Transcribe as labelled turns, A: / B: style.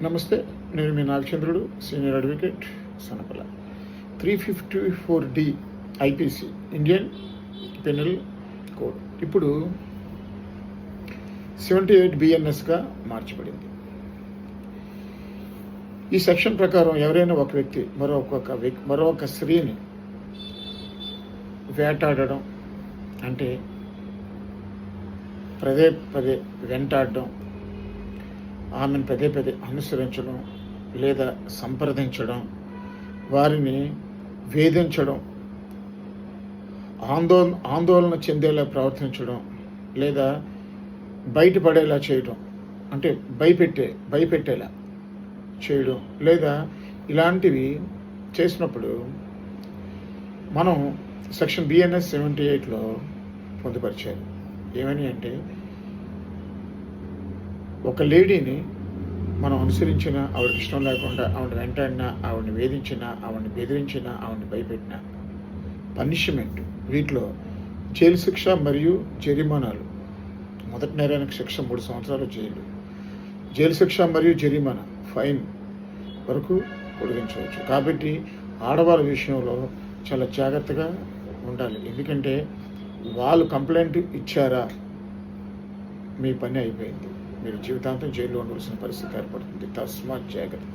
A: నమస్తే, నేను మీ Nagachandrudu, senior advocate, Sanapala. 354D IPC Indian penal code ఇప్పుడు 78 BNSగా మార్చబడింది. ఈ సెక్షన్ ప్రకారం ఎవరైనా ఒక వ్యక్తి మరొక స్త్రీని వేటాడడం అంటే పదే పదే వెంటాడడం, ఆమెను పదే పదే అనుసరించడం లేదా సంప్రదించడం, వారిని వేధించడం, ఆందోళన చెందేలా ప్రవర్తించడం లేదా బయటపడేలా చేయడం, అంటే భయపెట్టేలా చేయడం లేదా ఇలాంటివి చేసినప్పుడు మనం సెక్షన్ BNS 78లో పొందుపరిచారు. ఏమని అంటే, ఒక లేడీని మనం అనుసరించిన, ఆవిడకి ఇష్టం లేకుండా ఆవిడ వెంటాడినా, ఆవిడని వేధించినా, ఆవిడని బెదిరించినా, ఆవిడని భయపెట్టినా పనిష్మెంట్ వీటిలో జైలు శిక్ష మరియు జరిమానాలు. మొదటి నేరానికి శిక్ష 3 సంవత్సరాలు జైలు శిక్ష మరియు జరిమానా ఫైన్ వరకు పొడిగించవచ్చు. కాబట్టి ఆడవాళ్ళ విషయంలో చాలా జాగ్రత్తగా ఉండాలి. ఎందుకంటే వాళ్ళు కంప్లైంట్ ఇచ్చారా, మీ పని అయిపోయింది, మీరు జీవితాంతం జైల్లో ఉండవలసిన పరిస్థితి ఏర్పడుతుంది. తస్మాత్ జాగ్రత్త.